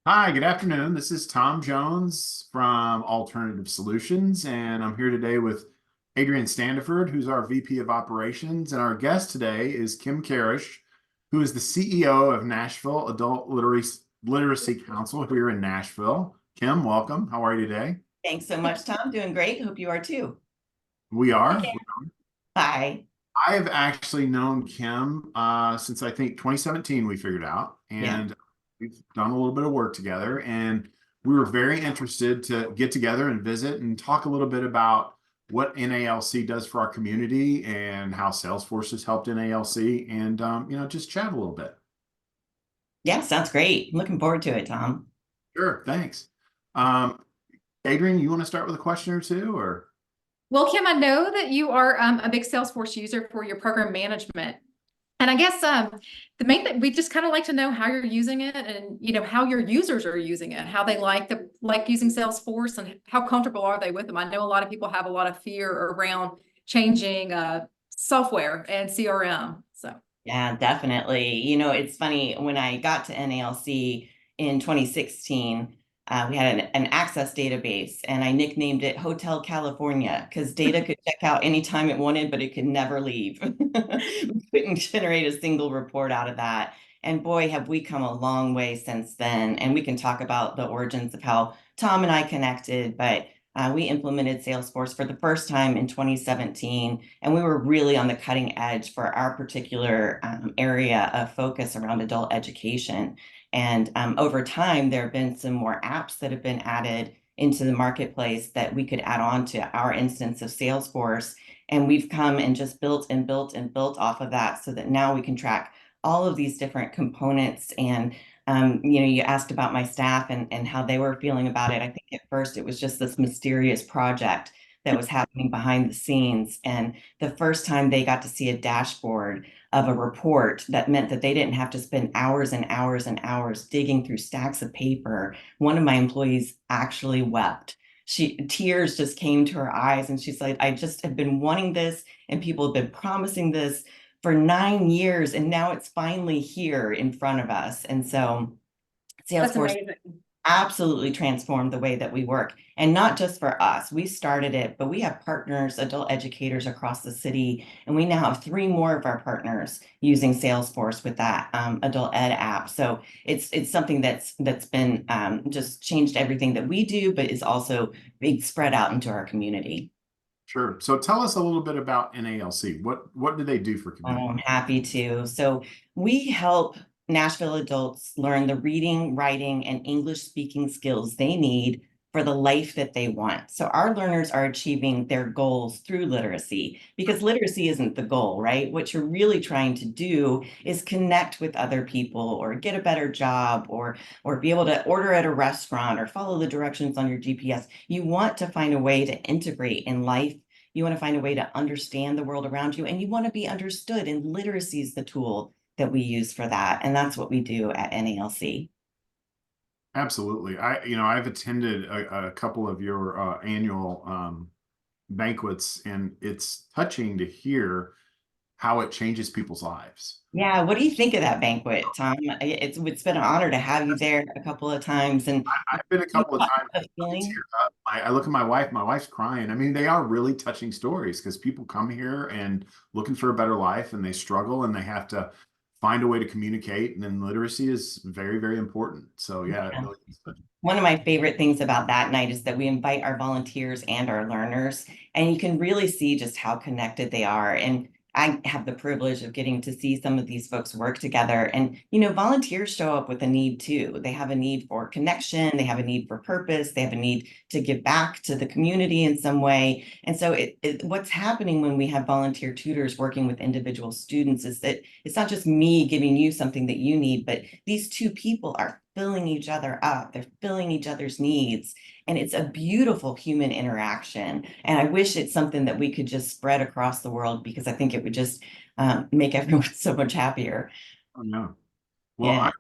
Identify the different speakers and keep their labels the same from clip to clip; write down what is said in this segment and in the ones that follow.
Speaker 1: Hi, good afternoon. This is Tom Jones from Alternative Solutions, and I'm here today with Adrian Standiford, who's our VP of Operations. And our guest today is Kim Karesh, who is the CEO of Nashville Adult Literacy Council here in Nashville. Kim, welcome. How are you today?
Speaker 2: Thanks so much, Tom. Doing great. Hope you are too.
Speaker 1: We are.
Speaker 2: Hi.
Speaker 1: I have actually known Kim since I think 2017, we figured out,
Speaker 2: Yeah.
Speaker 1: and we've done a little bit of work together. And we were very interested to get together and visit and talk a little bit about what NALC does for our community and how Salesforce has helped NALC and, just chat a little bit.
Speaker 2: Yeah, sounds great. Looking forward to it, Tom.
Speaker 1: Sure, thanks. Um, Adrian, you want to start with a question or two, or?
Speaker 3: Well, Kim, I know that you are a big Salesforce user for your program management. And I guess the main thing we just kind of like to know how you're using it and how your users are using it, how they like using Salesforce and how comfortable are they with them. I know a lot of people have a lot of fear around changing software and CRM. So
Speaker 2: Yeah, definitely. It's funny when I got to NALC in 2016, we had an access database and I nicknamed it Hotel California because data could check out anytime it wanted, but it could never leave. We couldn't generate a single report out of that. And boy, have we come a long way since then. And we can talk about the origins of how Tom and I connected, but we implemented Salesforce for the first time in 2017, and we were really on the cutting edge for our particular area of focus around adult education. And over time, there have been some more apps that have been added into the marketplace that we could add on to our instance of Salesforce. And we've come and just built and built and built off of that so that now we can track all of these different components. And you asked about my staff and how they were feeling about it. I think at first it was just this mysterious project that was happening behind the scenes. And the first time they got to see a dashboard of a report that meant that they didn't have to spend hours and hours and hours digging through stacks of paper, one of my employees actually wept. Tears just came to her eyes and she's like, I just have been wanting this and people have been promising this for 9 years and now it's finally here in front of us. And so
Speaker 3: that's
Speaker 2: Salesforce
Speaker 3: amazing.
Speaker 2: absolutely transformed the way that we work. And not just for us, we started it, but we have partners, adult educators across the city. And we now have three more of our partners using Salesforce with that adult ed app. So it's something that's been just changed everything that we do, but is also being spread out into our community.
Speaker 1: Sure. So tell us a little bit about NALC. What do they do for
Speaker 2: Oh,
Speaker 1: community?
Speaker 2: I'm happy to. So we help Nashville adults learn the reading, writing, and English speaking skills they need for the life that they want. So our learners are achieving their goals through literacy because literacy isn't the goal, right? What you're really trying to do is connect with other people or get a better job or be able to order at a restaurant or follow the directions on your GPS. You want to find a way to integrate in life. You want to find a way to understand the world around you, and you want to be understood. And literacy is the tool that we use for that. And that's what we do at NALC.
Speaker 1: Absolutely. I've attended a couple of your annual banquets, and it's touching to hear how it changes people's lives.
Speaker 2: Yeah, what do you think of that banquet, Tom? It's been an honor to have you there a couple of times. And
Speaker 1: I've been a
Speaker 2: you
Speaker 1: couple of
Speaker 2: got
Speaker 1: times.
Speaker 2: the
Speaker 1: I
Speaker 2: feeling.
Speaker 1: tear up. I look at my wife. My wife's crying. I mean, they are really touching stories because people come here and looking for a better life, and they struggle, and they have to find a way to communicate. And then literacy is very, very important. So yeah, it
Speaker 2: Yeah.
Speaker 1: really is.
Speaker 2: One of my favorite things about that night is that we invite our volunteers and our learners, and you can really see just how connected they are. And I have the privilege of getting to see some of these folks work together. And, volunteers show up with a need too. They have a need for connection, they have a need for purpose, they have a need to give back to the community in some way. And so, what's happening when we have volunteer tutors working with individual students is that it's not just me giving you something that you need, but these two people are filling each other up. They're filling each other's needs. And it's a beautiful human interaction. And I wish it's something that we could just spread across the world because I think it would just make everyone so much happier.
Speaker 1: Oh, no. Well,
Speaker 2: Yeah.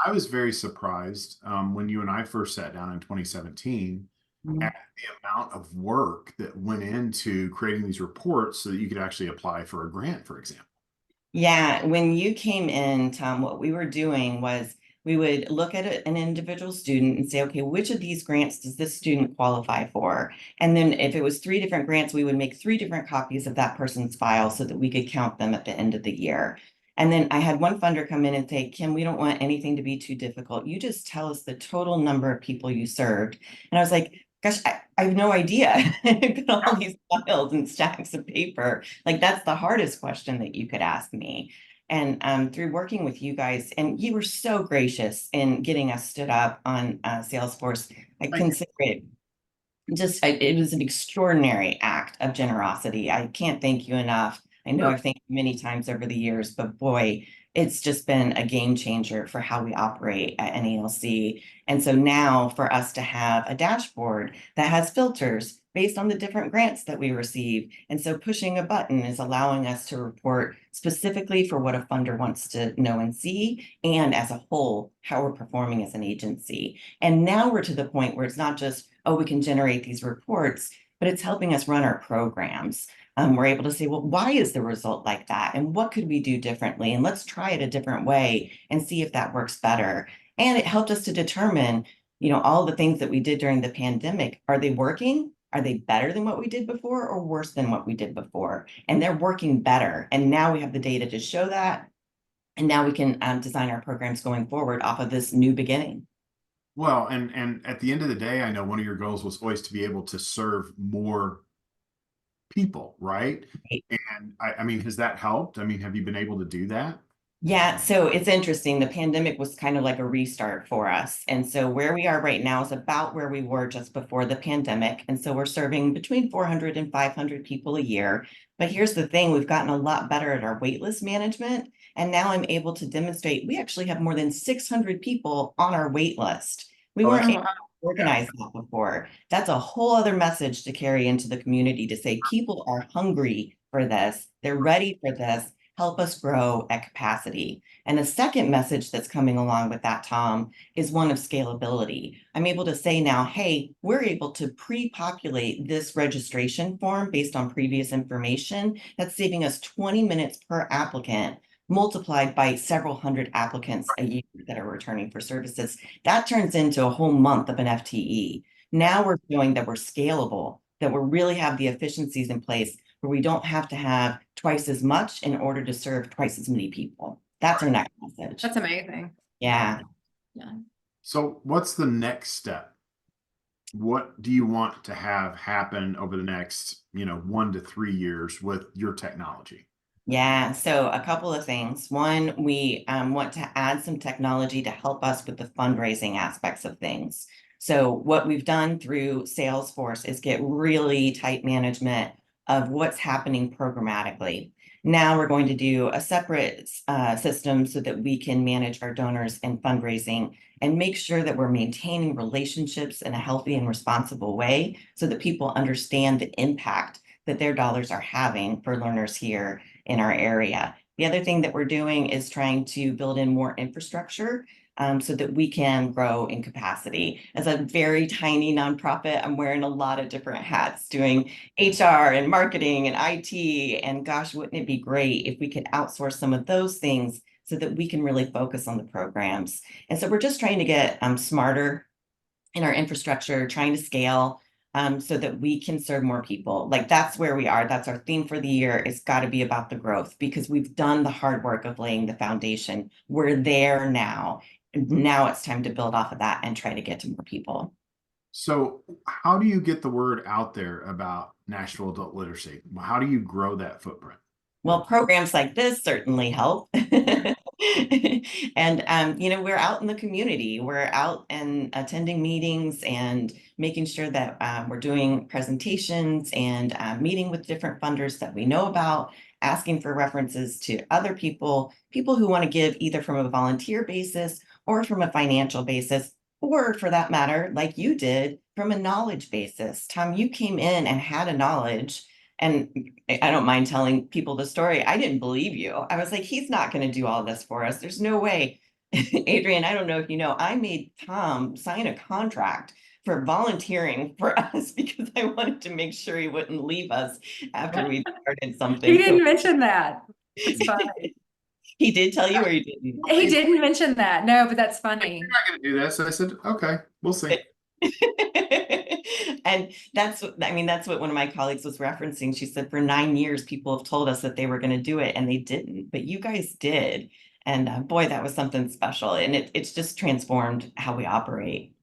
Speaker 1: I was very surprised when you and I first sat down in 2017
Speaker 2: Mhm.
Speaker 1: at the amount of work that went into creating these reports so that you could actually apply for a grant, for example.
Speaker 2: Yeah, when you came in, Tom, what we were doing was we would look at an individual student and say, okay, which of these grants does this student qualify for? And then if it was 3 different grants, we would make 3 different copies of that person's file so that we could count them at the end of the year. And then I had one funder come in and say, Kim, we don't want anything to be too difficult. You just tell us the total number of people you served. And I was like, gosh, I have no idea. I've got all these files and stacks of paper. Like, that's the hardest question that you could ask me. And through working with you guys, and you were so gracious in getting us stood up on Salesforce, I consider it it was an extraordinary act of generosity. I can't thank you enough. I know I've thanked you many times over the years, but boy, it's just been a game changer for how we operate at NALC. And so now for us to have a dashboard that has filters based on the different grants that we receive. And so pushing a button is allowing us to report specifically for what a funder wants to know and see, and as a whole, how we're performing as an agency. And now we're to the point where it's not just, oh, we can generate these reports, but it's helping us run our programs. We're able to say, well, why is the result like that? And what could we do differently? And let's try it a different way and see if that works better. And it helped us to determine, all the things that we did during the pandemic. Are they working? Are they better than what we did before or worse than what we did before? And they're working better. And now we have the data to show that. And now we can design our programs going forward off of this new beginning.
Speaker 1: Well, and at the end of the day, I know one of your goals was always to be able to serve more people, right?
Speaker 2: Right.
Speaker 1: And I mean, has that helped? I mean, have you been able to do that?
Speaker 2: Yeah, so it's interesting. The pandemic was kind of like a restart for us. And so where we are right now is about where we were just before the pandemic. And so we're serving between 400 and 500 people a year. But here's the thing, we've gotten a lot better at our waitlist management. And now I'm able to demonstrate we actually have more than 600 people on our wait list. We
Speaker 1: Oh,
Speaker 2: weren't
Speaker 1: that's
Speaker 2: able to organize that before. That's a whole other message to carry into the community to say people are hungry for this. They're ready for this. Help us grow at capacity. And the second message that's coming along with that, Tom, is one of scalability. I'm able to say now, hey, we're able to pre-populate this registration form based on previous information. That's saving us 20 minutes per applicant, multiplied by several hundred applicants a year that are returning for services. That turns into a whole month of an FTE. Now we're showing that we're scalable, that we really have the efficiencies in place where we don't have to have twice as much in order to serve twice as many people. That's our next message.
Speaker 3: That's amazing.
Speaker 2: Yeah.
Speaker 3: Yeah.
Speaker 1: So what's the next step? What do you want to have happen over the next, 1 to 3 years with your technology?
Speaker 2: Yeah, so a couple of things. One, we want to add some technology to help us with the fundraising aspects of things. So what we've done through Salesforce is get really tight management of what's happening programmatically. Now we're going to do a separate system so that we can manage our donors and fundraising and make sure that we're maintaining relationships in a healthy and responsible way so that people understand the impact that their dollars are having for learners here in our area. The other thing that we're doing is trying to build in more infrastructure so that we can grow in capacity. As a very tiny nonprofit, I'm wearing a lot of different hats, doing HR and marketing and IT. And gosh, wouldn't it be great if we could outsource some of those things so that we can really focus on the programs? And so we're just trying to get smarter in our infrastructure, trying to scale so that we can serve more people. Like, that's where we are. That's our theme for the year. It's got to be about the growth because we've done the hard work of laying the foundation. We're there now. Now it's time to build off of that and try to get to more people.
Speaker 1: So how do you get the word out there about Nashville Adult Literacy? How do you grow that footprint?
Speaker 2: Well, programs like this certainly help. And, we're out in the community. We're out and attending meetings and making sure that we're doing presentations and meeting with different funders that we know about, asking for references to other people who want to give either from a volunteer basis or from a financial basis, or for that matter, like you did, from a knowledge basis. Tom, you came in and had a knowledge. And I don't mind telling people the story. I didn't believe you. I was like, he's not going to do all this for us. There's no way. Adrian, I don't know if you know, I made Tom sign a contract for volunteering for us because I wanted to make sure he wouldn't leave us after we started something.
Speaker 3: You didn't mention that. It's fine.
Speaker 2: He did tell you or he didn't?
Speaker 3: He didn't mention that. No, but that's funny.
Speaker 1: You're not going to do this. I said, okay, we'll see.
Speaker 2: And that's what, I mean, that's what one of my colleagues was referencing. She said, for 9 years, people have told us that they were going to do it and they didn't, but you guys did. And boy, that was something special. And it's just transformed how we operate.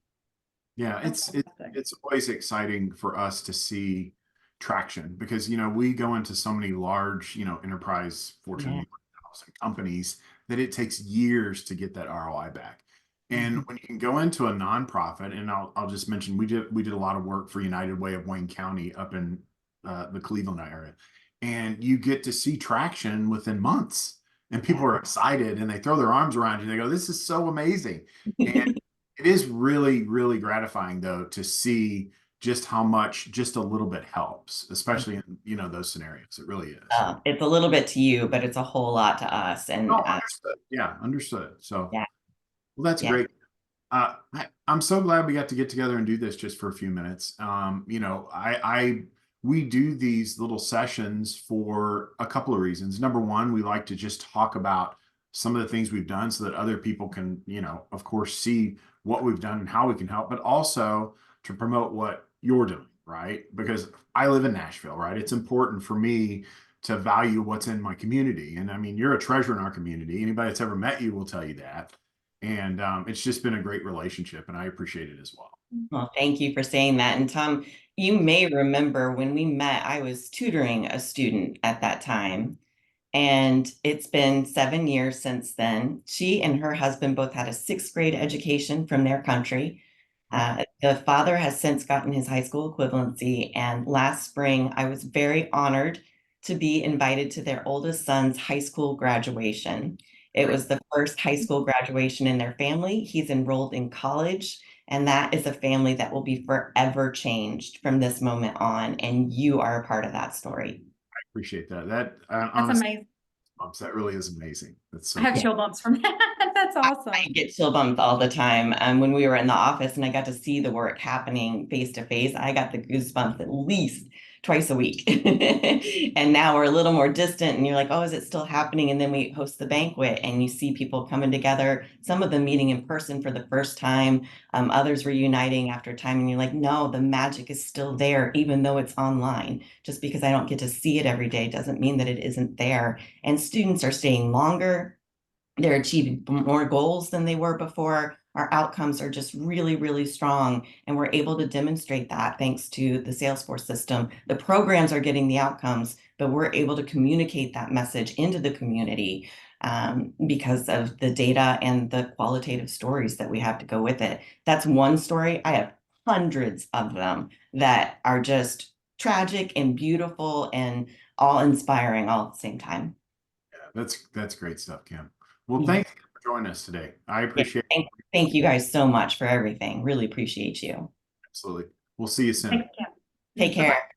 Speaker 1: Yeah, it's always exciting for us to see traction because we go into so many large enterprise Fortune
Speaker 2: Yeah.
Speaker 1: 1000 companies that it takes years to get that ROI back. And
Speaker 2: Mhm.
Speaker 1: when you can go into a nonprofit, and I'll just mention we did a lot of work for United Way of Wayne County up in the Cleveland area, and you get to see traction within months, and people are excited and they throw their arms around you. They go, "This is so amazing!" And it is really, really gratifying though to see just how much just a little bit helps, especially in those scenarios. It really is.
Speaker 2: It's a little bit to you, but it's a whole lot to us. And
Speaker 1: Oh, understood. Yeah, understood. So,
Speaker 2: yeah,
Speaker 1: well, that's
Speaker 2: yeah.
Speaker 1: great. I'm so glad we got to get together and do this just for a few minutes. We do these little sessions for a couple of reasons. Number one, we like to just talk about some of the things we've done so that other people can, of course, see what we've done and how we can help, but also to promote what you're doing, right? Because I live in Nashville, right? It's important for me to value what's in my community. And I mean, you're a treasure in our community. Anybody that's ever met you will tell you that. And it's just been a great relationship, and I appreciate it as well.
Speaker 2: Well, thank you for saying that. And Tom, you may remember when we met, I was tutoring a student at that time. And it's been 7 years since then. She and her husband both had a sixth grade education from their country. The father has since gotten his high school equivalency. And last spring, I was very honored to be invited to their oldest son's high school graduation. It was the first high school graduation in their family. He's enrolled in college, and that is a family that will be forever changed from this moment on. And you are a part of that story.
Speaker 1: Appreciate that.
Speaker 3: That's
Speaker 1: honestly,
Speaker 3: amazing.
Speaker 1: that really is amazing. That's
Speaker 3: I
Speaker 1: so
Speaker 3: have
Speaker 1: cool.
Speaker 3: chill bumps from that. That's awesome.
Speaker 2: I get chill bumps all the time. When we were in the office and I got to see the work happening face to face, I got the goosebumps at least twice a week. And now we're a little more distant and you're like, oh, is it still happening? And then we host the banquet and you see people coming together, some of them meeting in person for the first time, others reuniting after time. And you're like, no, the magic is still there, even though it's online. Just because I don't get to see it every day doesn't mean that it isn't there. And students are staying longer. They're achieving more goals than they were before. Our outcomes are just really, really strong. And we're able to demonstrate that thanks to the Salesforce system. The programs are getting the outcomes, but we're able to communicate that message into the community because of the data and the qualitative stories that we have to go with it. That's one story. I have hundreds of them that are just tragic and beautiful and all inspiring all at the same time.
Speaker 1: Yeah, that's great stuff, Kim. Well,
Speaker 2: Yeah.
Speaker 1: thanks for joining us today. I
Speaker 2: Yeah,
Speaker 1: appreciate it.
Speaker 2: thank you guys so much for everything. Really appreciate you.
Speaker 1: Absolutely. We'll see you soon.
Speaker 3: Thanks, Kim.
Speaker 2: Take
Speaker 3: Bye-bye.
Speaker 2: care.